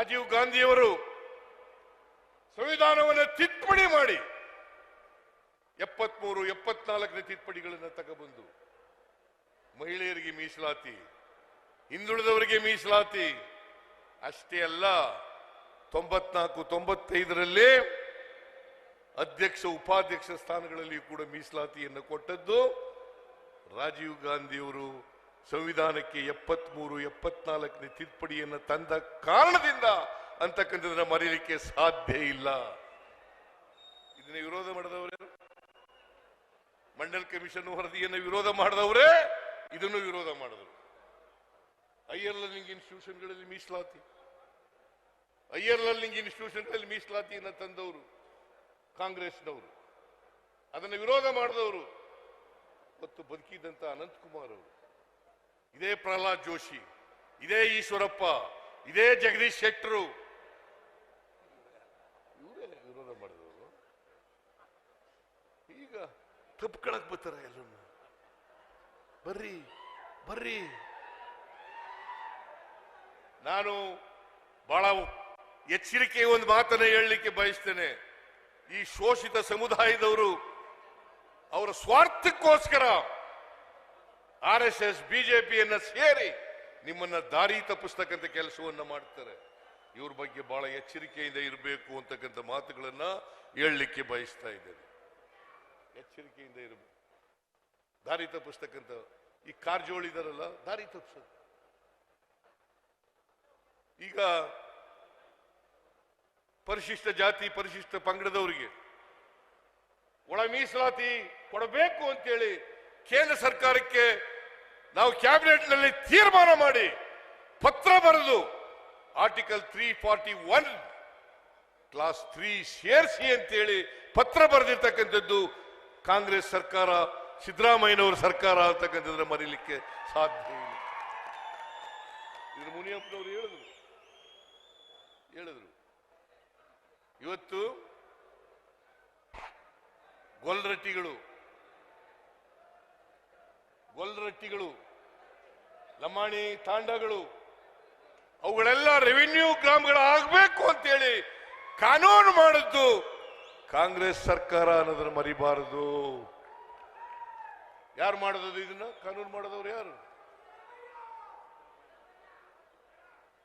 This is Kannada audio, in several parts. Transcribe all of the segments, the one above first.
ರಾಜೀವ್ ಗಾಂಧಿಯವರು ಸಂವಿಧಾನವನ್ನು ತಿದ್ದುಪಡಿ ಮಾಡಿ 73, 74ನೇ ತಿದ್ದುಪಡಿಗಳನ್ನು ತಗೊಬಂದು ಮಹಿಳೆಯರಿಗೆ ಮೀಸಲಾತಿ, ಹಿಂದುಳಿದವರಿಗೆ ಮೀಸಲಾತಿ ಅಷ್ಟೇ ಅಲ್ಲ, 94, 95ರಲ್ಲಿ ಅಧ್ಯಕ್ಷ ಉಪಾಧ್ಯಕ್ಷ ಸ್ಥಾನಗಳಲ್ಲಿ ಕೂಡ ಮೀಸಲಾತಿಯನ್ನು ಕೊಟ್ಟದ್ದು ರಾಜೀವ್ ಗಾಂಧಿಯವರು ಸಂವಿಧಾನಕ್ಕೆ 73, 74ನೇ ತಿದ್ದುಪಡಿಯನ್ನು ತಂದ ಕಾರಣದಿಂದ ಅಂತಕ್ಕಂಥದನ್ನ ಮರೆಯಲಿಕ್ಕೆ ಸಾಧ್ಯ ಇಲ್ಲ. ಇದನ್ನ ವಿರೋಧ ಮಾಡಿದವರೇ, ಮಂಡಲ್ ಕಮಿಷನ್ ವರದಿಯನ್ನು ವಿರೋಧ ಮಾಡಿದವರೇ ಇದನ್ನು ವಿರೋಧ ಮಾಡಿದರು. ಹೈಯರ್ ಲರ್ನಿಂಗ್ ಇನ್ಸ್ಟಿಟ್ಯೂಷನ್ಗಳಲ್ಲಿ ಮೀಸಲಾತಿ, ಹೈಯರ್ ಲರ್ನಿಂಗ್ ಇನ್ಸ್ಟಿಟ್ಯೂಷನ್ಗಳಲ್ಲಿ ಮೀಸಲಾತಿಯನ್ನು ತಂದವರು ಕಾಂಗ್ರೆಸ್ನವರು, ಅದನ್ನು ವಿರೋಧ ಮಾಡಿದವರು ಮತ್ತು ಬದುಕಿದಂತ ಅನಂತಕುಮಾರ್ ಅವರು, ಇದೇ ಪ್ರಹ್ಲಾದ್ ಜೋಶಿ, ಇದೇ ಈಶ್ವರಪ್ಪ, ಇದೇ ಜಗದೀಶ್ ಶೆಟ್ಟರು, ಇವರೇ ವಿರೋಧ ಮಾಡಿದವರು. ಈಗ ತಪ್ಕೊಳಕ್ ಬರ್ತಾರ ಎಲ್ಲರನ್ನ, ಬರ್ರಿ ಬರ್ರಿ. ನಾನು ಬಹಳ ಎಚ್ಚರಿಕೆ ಒಂದು ಮಾತನ್ನ ಹೇಳಲಿಕ್ಕೆ ಬಯಸ್ತೇನೆ. ಈ ಶೋಷಿತ ಸಮುದಾಯದವರು ಅವರ ಸ್ವಾರ್ಥಕ್ಕೋಸ್ಕರ RSS ಬಿಜೆಪಿಯನ್ನ ಸೇರಿ ನಿಮ್ಮನ್ನ ದಾರಿ ತಪ್ಪಿಸ್ತಕ್ಕಂಥ ಕೆಲಸವನ್ನ ಮಾಡ್ತಾರೆ. ಇವ್ರ ಬಗ್ಗೆ ಬಹಳ ಎಚ್ಚರಿಕೆಯಿಂದ ಇರಬೇಕು ಅಂತಕ್ಕಂಥ ಮಾತುಗಳನ್ನ ಹೇಳಲಿಕ್ಕೆ ಬಯಸ್ತಾ ಇದ್ದೇನೆ. ಎಚ್ಚರಿಕೆಯಿಂದ ಇರಬೇಕು. ದಾರಿ ತಪ್ಪಿಸ್ತಕ್ಕಂಥ ಈ ಕಾರಜೋಳ ಇದಾರಲ್ಲ, ದಾರಿ ತಪ್ಪಿಸೋದು. ಈಗ ಪರಿಶಿಷ್ಟ ಜಾತಿ ಪರಿಶಿಷ್ಟ ಪಂಗಡದವರಿಗೆ ಒಳ ಮೀಸಲಾತಿ ಕೊಡಬೇಕು ಅಂತೇಳಿ ಕೇಂದ್ರ ಸರ್ಕಾರಕ್ಕೆ ನಾವು ಕ್ಯಾಬಿನೆಟ್ ನಲ್ಲಿ ತೀರ್ಮಾನ ಮಾಡಿ ಪತ್ರ ಬರೆದು ಆರ್ಟಿಕಲ್ 341 ಕ್ಲಾಸ್ 3 ಸೇರಿಸಿ ಅಂತೇಳಿ ಪತ್ರ ಬರೆದಿರ್ತಕ್ಕಂಥದ್ದು ಕಾಂಗ್ರೆಸ್ ಸರ್ಕಾರ, ಸಿದ್ದರಾಮಯ್ಯನವರ ಸರ್ಕಾರ ಅಂತಕ್ಕಂಥದ್ರ ಮರೀಲಿಕ್ಕೆ ಸಾಧ್ಯ ಇಲ್ಲ. ಇದ್ರ ಮುನಿಯಪ್ಪನವರು ಹೇಳಿದ್ರು ಇವತ್ತು ಗೊಲ್ರಟ್ಟಿಗಳು, ಲಮಾಣಿ ತಾಂಡಗಳು ಅವುಗಳೆಲ್ಲ ರೆವಿನ್ಯೂ ಗ್ರಾಮಗಳಾಗಬೇಕು ಅಂತೇಳಿ ಕಾನೂನು ಮಾಡಿದ್ದು ಕಾಂಗ್ರೆಸ್ ಸರ್ಕಾರ ಅನ್ನೋದನ್ನ ಮರಿಬಾರದು. ಯಾರು ಮಾಡೋದು ಇದನ್ನ? ಕಾನೂನು ಮಾಡೋದವ್ರು ಯಾರು?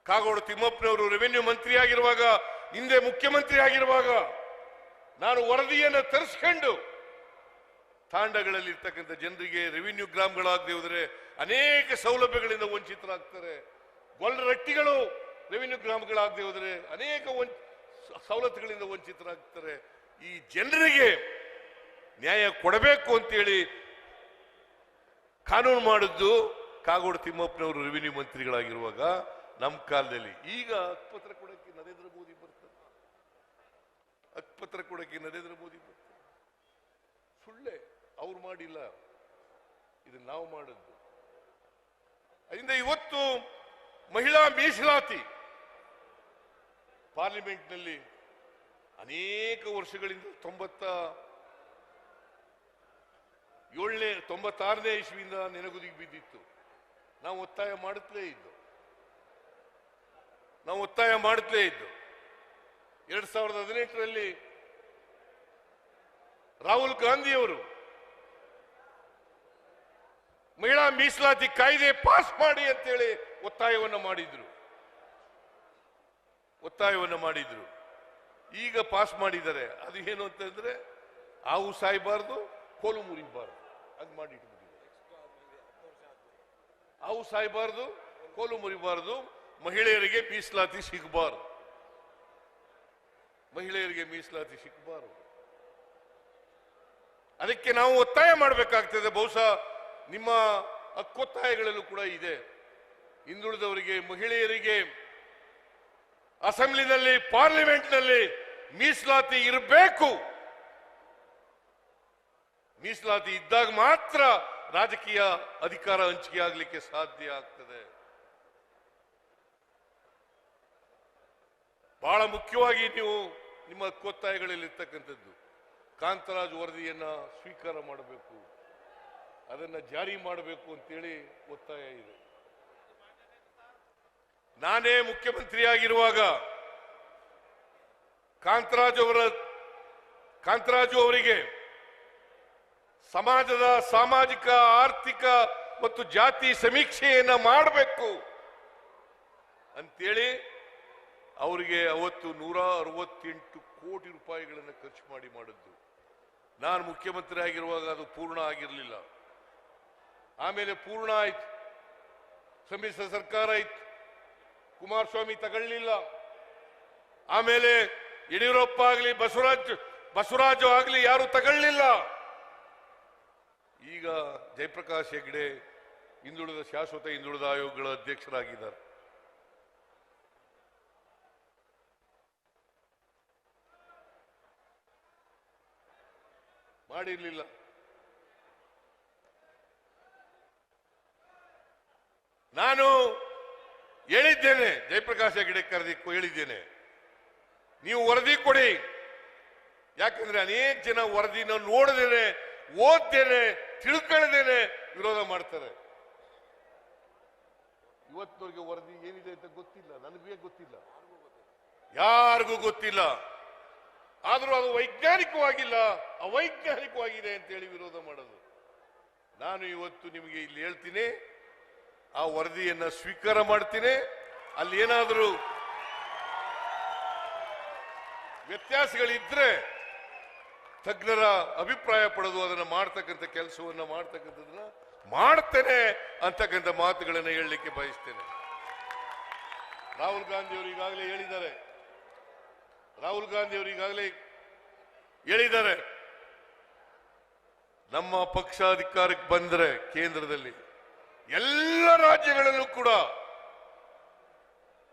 ಕಾಗೋಡು ತಿಮ್ಮಪ್ಪನವರು ರೆವಿನ್ಯೂ ಮಂತ್ರಿ ಆಗಿರುವಾಗ, ಹಿಂದೆ ಮುಖ್ಯಮಂತ್ರಿ ಆಗಿರುವಾಗ ನಾನು ವರದಿಯನ್ನು ತರಿಸ್ಕೊಂಡು ತಾಂಡಗಳಲ್ಲಿ ಇರ್ತಕ್ಕಂಥ ಜನರಿಗೆ ರೆವಿನ್ಯೂ ಗ್ರಾಮಗಳಾಗದೆ ಹೋದರೆ ಅನೇಕ ಸೌಲಭ್ಯಗಳಿಂದ ವಂಚಿತರಾಗ್ತಾರೆ. ಗೊಲ್ರಟ್ಟಿಗಳು ರೆವಿನ್ಯೂ ಗ್ರಾಮಗಳಾಗದೆ ಹೋದರೆ ಅನೇಕ ಸವಲತ್ತುಗಳಿಂದ ವಂಚಿತರಾಗ್ತಾರೆ. ಈ ಜನರಿಗೆ ನ್ಯಾಯ ಕೊಡಬೇಕು ಅಂತೇಳಿ ಕಾನೂನು ಮಾಡಿದ್ದು ಕಾಗೋಡು ತಿಮ್ಮಪ್ಪನವರು ರೆವಿನ್ಯೂ ಮಂತ್ರಿಗಳಾಗಿರುವಾಗ ನಮ್ಮ ಕಾಲದಲ್ಲಿ. ಈಗ ಹಕ್ಕುಪತ್ರ ಕೊಡಕ್ಕೆ ನರೇಂದ್ರ ಮೋದಿ ಬರ್ತಾರೆ, ಹಕ್ಕುಪತ್ರ ಕೊಡಕ್ಕೆ ನರೇಂದ್ರ ಮೋದಿ ಬರ್ತಾರೆ. ಸುಳ್ಳೆ, ಅವ್ರು ಮಾಡಿಲ್ಲ, ಇದು ನಾವು ಮಾಡಿದ್ದು. ಅದರಿಂದ ಇವತ್ತು ಮಹಿಳಾ ಮೀಸಲಾತಿ ಪಾರ್ಲಿಮೆಂಟ್ನಲ್ಲಿ ಅನೇಕ ವರ್ಷಗಳಿಂದ 96ನೇ ಇಸ್ವಿಯಿಂದ ನೆನಗುದಿಗೆ ಬಿದ್ದಿತ್ತು. ನಾವು ಒತ್ತಾಯ ಮಾಡುತ್ತಲೇ ಇದ್ದು 2018ರಲ್ಲಿ ರಾಹುಲ್ ಗಾಂಧಿಯವರು ಮಹಿಳಾ ಮೀಸಲಾತಿ ಕಾಯ್ದೆ ಪಾಸ್ ಮಾಡಿ ಅಂತೇಳಿ ಒತ್ತಾಯವನ್ನು ಮಾಡಿದ್ರು. ಈಗ ಪಾಸ್ ಮಾಡಿದ್ದಾರೆ. ಅದು ಏನು ಅಂತಂದ್ರೆ ಹಾವು ಸಾಯಬಾರ್ದು, ಕೋಲು ಮುರಿಬಾರ್ದು, ಅದು ಮಾಡಿಟ್ಬಿಟ್ಟಿದ್ದಾರೆ. ಹಾವು ಸಾಯಬಾರ್ದು, ಕೋಲು ಮುರಿಬಾರ್ದು, ಮಹಿಳೆಯರಿಗೆ ಮೀಸಲಾತಿ ಸಿಗಬಾರದು. ಅದಕ್ಕೆ ನಾವು ಒತ್ತಾಯ ಮಾಡಬೇಕಾಗ್ತದೆ. ಬಹುಶಃ ನಿಮ್ಮ ಹಕ್ಕೊತ್ತಾಯಗಳಲ್ಲೂ ಕೂಡ ಇದೆ. ಹಿಂದುಳಿದವರಿಗೆ, ಮಹಿಳೆಯರಿಗೆ ಅಸೆಂಬ್ಲಿನಲ್ಲಿ, ಪಾರ್ಲಿಮೆಂಟ್ನಲ್ಲಿ ಮೀಸಲಾತಿ ಇರಬೇಕು. ಮೀಸಲಾತಿ ಇದ್ದಾಗ ಮಾತ್ರ ರಾಜಕೀಯ ಅಧಿಕಾರ ಹಂಚಿಕೆ ಆಗಲಿಕ್ಕೆ ಸಾಧ್ಯ ಆಗ್ತದೆ. ಬಹಳ ಮುಖ್ಯವಾಗಿ ನೀವು ನಿಮ್ಮ ಹಕ್ಕೊತ್ತಾಯಗಳಲ್ಲಿರ್ತಕ್ಕಂಥದ್ದು ಕಾಂತರಾಜ್ ವರದಿಯನ್ನ ಸ್ವೀಕಾರ ಮಾಡಬೇಕು, ಅದನ್ನ ಜಾರಿ ಮಾಡಬೇಕು ಅಂತೇಳಿ ಒತ್ತಾಯ ಇದೆ. ನಾನೇ ಮುಖ್ಯಮಂತ್ರಿಯಾಗಿರುವಾಗ ಕಾಂತರಾಜು ಅವರಿಗೆ ಸಮಾಜದ ಸಾಮಾಜಿಕ ಆರ್ಥಿಕ ಮತ್ತು ಜಾತಿ ಸಮೀಕ್ಷೆಯನ್ನ ಮಾಡಬೇಕು ಅಂತೇಳಿ ಅವರಿಗೆ ಅವತ್ತು 168 ಕೋಟಿ ರೂಪಾಯಿಗಳನ್ನು ಖರ್ಚು ಮಾಡಿದ್ದು. ನಾನು ಮುಖ್ಯಮಂತ್ರಿ ಆಗಿರುವಾಗ ಅದು ಪೂರ್ಣ ಆಗಿರಲಿಲ್ಲ. ಆಮೇಲೆ ಪೂರ್ಣ ಆಯ್ತು, ಸಮ್ಮಿಶ್ರ ಸರ್ಕಾರ ಇತ್ತು, ಕುಮಾರಸ್ವಾಮಿ ತಗೊಳ್ಳಿಲ್ಲ. ಆಮೇಲೆ ಯಡಿಯೂರಪ್ಪ ಆಗಲಿ ಬಸವರಾಜು ಆಗಲಿ ಯಾರು ತಗೊಳ್ಳಿಲ್ಲ. ಈಗ ಜಯಪ್ರಕಾಶ್ ಹೆಗ್ಡೆ ಶಾಶ್ವತ ಹಿಂದುಳಿದ ಆಯೋಗಗಳ ಅಧ್ಯಕ್ಷರಾಗಿದ್ದಾರೆ. ಮಾಡಿರ್ಲಿಲ್ಲ. ನಾನು ಹೇಳಿದ್ದೇನೆ, ಜಯಪ್ರಕಾಶ್ ಹೆಗ್ಡೆ ಕರೆದಿಕ್ಕೂ ಹೇಳಿದ್ದೇನೆ, ನೀವು ವರದಿ ಕೊಡಿ. ಯಾಕಂದ್ರೆ ಅನೇಕ ಜನ ವರದಿನ ನೋಡದೇನೆ, ಓದ್ದೇನೆ, ತಿಳ್ಕೊಳ್ಳದೇನೆ ವಿರೋಧ ಮಾಡ್ತಾರೆ. ಇವತ್ತಿನವರೆಗೆ ವರದಿ ಏನಿದೆ ಅಂತ ಗೊತ್ತಿಲ್ಲ, ನನಗೆ ಗೊತ್ತಿಲ್ಲ, ಯಾರಿಗೂ ಗೊತ್ತಿಲ್ಲ. ಆದ್ರೂ ಅದು ವೈಜ್ಞಾನಿಕವಾಗಿಲ್ಲ, ಅವೈಜ್ಞಾನಿಕವಾಗಿದೆ ಅಂತೇಳಿ ವಿರೋಧ ಮಾಡೋದು. ನಾನು ಇವತ್ತು ನಿಮಗೆ ಇಲ್ಲಿ ಹೇಳ್ತೀನಿ, ಆ ವರದಿಯನ್ನ ಸ್ವೀಕಾರ ಮಾಡ್ತೀನಿ. ಅಲ್ಲಿ ಏನಾದರೂ ವ್ಯತ್ಯಾಸಗಳಿದ್ರೆ ತಜ್ಞರ ಅಭಿಪ್ರಾಯ ಪಡೆದು ಅದನ್ನು ಮಾಡ್ತಕ್ಕಂಥ ಕೆಲಸವನ್ನ ಮಾಡ್ತಕ್ಕಂಥದನ್ನ ಮಾಡ್ತೇನೆ ಅಂತಕ್ಕಂಥ ಮಾತುಗಳನ್ನು ಹೇಳಲಿಕ್ಕೆ ಬಯಸ್ತೇನೆ. ರಾಹುಲ್ ಗಾಂಧಿ ಅವರು ಈಗಾಗಲೇ ಹೇಳಿದ್ದಾರೆ, ನಮ್ಮ ಪಕ್ಷ ಅಧಿಕಾರಕ್ಕೆ ಬಂದರೆ ಕೇಂದ್ರದಲ್ಲಿ ಎಲ್ಲ ರಾಜ್ಯಗಳಲ್ಲೂ ಕೂಡ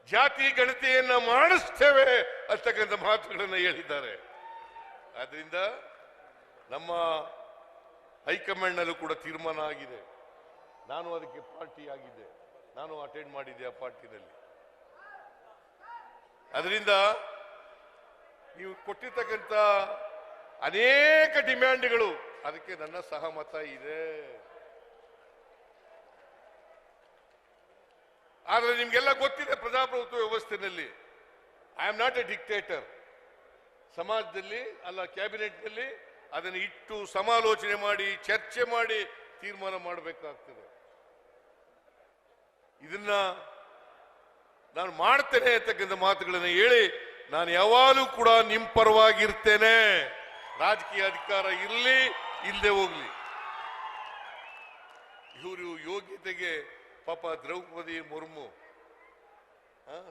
ಜಾತಿ ಗಣತಿಯನ್ನ ಮಾಡಿಸ್ತೇವೆ ಅಂತಕ್ಕಂಥ ಮಾತುಗಳನ್ನು ಹೇಳಿದ್ದಾರೆ. ಆದ್ರಿಂದ ನಮ್ಮ ಹೈಕಮಾಂಡ್ ನಲ್ಲೂ ಕೂಡ ತೀರ್ಮಾನ ಆಗಿದೆ. ನಾನು ಅದಕ್ಕೆ ಪಾರ್ಟಿ ಆಗಿದ್ದೆ, ನಾನು ಅಟೆಂಡ್ ಮಾಡಿದ್ದೆ ಆ ಪಾರ್ಟಿನಲ್ಲಿ. ಅದರಿಂದ ನೀವು ಕೊಟ್ಟಿರ್ತಕ್ಕಂಥ ಅನೇಕ ಡಿಮ್ಯಾಂಡ್ಗಳು, ಅದಕ್ಕೆ ನನ್ನ ಸಹಮತ ಇದೆ. ಆದರೆ ನಿಮ್ಗೆಲ್ಲ ಗೊತ್ತಿದೆ, ಪ್ರಜಾಪ್ರಭುತ್ವ ವ್ಯವಸ್ಥೆಯಲ್ಲಿ I am not A dictator. ಸಮಾಜದಲ್ಲಿ ಅಲ್ಲ, ಕ್ಯಾಬಿನೆಟ್ನಲ್ಲಿ ಅದನ್ನು ಇಟ್ಟು ಸಮಾಲೋಚನೆ ಮಾಡಿ, ಚರ್ಚೆ ಮಾಡಿ ತೀರ್ಮಾನ ಮಾಡಬೇಕಾಗ್ತದೆ. ಇದನ್ನ ನಾನು ಮಾಡ್ತೇನೆ ಅಂತಕ್ಕಂಥ ಮಾತುಗಳನ್ನು ಹೇಳಿ, ನಾನು ಯಾವಾಗಲೂ ಕೂಡ ನಿಮ್ಮ ಪರವಾಗಿರ್ತೇನೆ. ರಾಜಕೀಯ ಅಧಿಕಾರ ಇರಲಿ ಇಲ್ಲದೆ ಹೋಗ್ಲಿ. ಇವರು ಯೋಗ್ಯತೆಗೆ ಪಾಪ ದ್ರೌಪದಿ ಮುರ್ಮು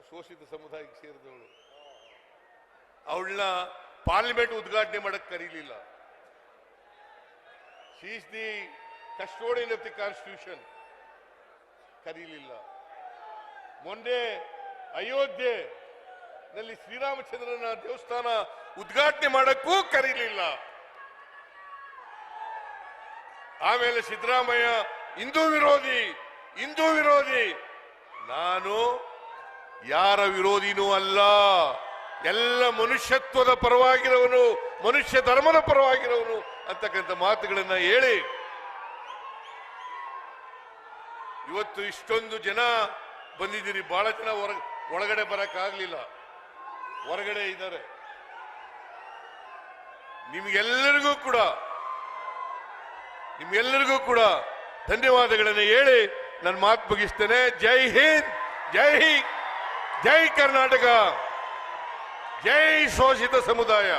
ಶೋಷಿತ ಸಮುದಾಯಕ್ಕೆ ಸೇರಿದವಳು, ಅವಳನ್ನ ಪಾರ್ಲಿಮೆಂಟ್ ಉದ್ಘಾಟನೆ ಮಾಡಕ್ ಕರೀಲಿಲ್ಲ. She is the custodian of the constitution, ಕರೀಲಿಲ್ಲ. ಮೊನ್ನೆ ಅಯೋಧ್ಯೆನಲ್ಲಿ ಶ್ರೀರಾಮಚಂದ್ರನ ದೇವಸ್ಥಾನ ಉದ್ಘಾಟನೆ ಮಾಡಕ್ಕೂ ಕರೀಲಿಲ್ಲ. ಆಮೇಲೆ ಸಿದ್ದರಾಮಯ್ಯ ಹಿಂದೂ ವಿರೋಧಿ. ನಾನು ಯಾರ ವಿರೋಧಿನೂ ಅಲ್ಲ, ಎಲ್ಲ ಮನುಷ್ಯತ್ವದ ಪರವಾಗಿರೋನು, ಮನುಷ್ಯ ಧರ್ಮದ ಪರವಾಗಿರೋನು ಅಂತಕ್ಕಂಥ ಮಾತುಗಳನ್ನ ಹೇಳಿ ಇವತ್ತು ಇಷ್ಟೊಂದು ಜನ ಬಂದಿದ್ದೀರಿ. ಬಹಳ ಜನ ಒಳಗಡೆ ಬರಕ್ಕಾಗ್ಲಿಲ್ಲ, ಹೊರಗಡೆ ಇದ್ದಾರೆ. ನಿಮ್ಗೆಲ್ಲರಿಗೂ ಕೂಡ ಧನ್ಯವಾದಗಳನ್ನು ಹೇಳಿ ನನ್ನ ಮಾತು ಮುಗಿಸ್ತೇನೆ. ಜೈ ಹಿಂದ್, ಜೈ ಕರ್ನಾಟಕ, ಜೈ ಶೋಷಿತ ಸಮುದಾಯ.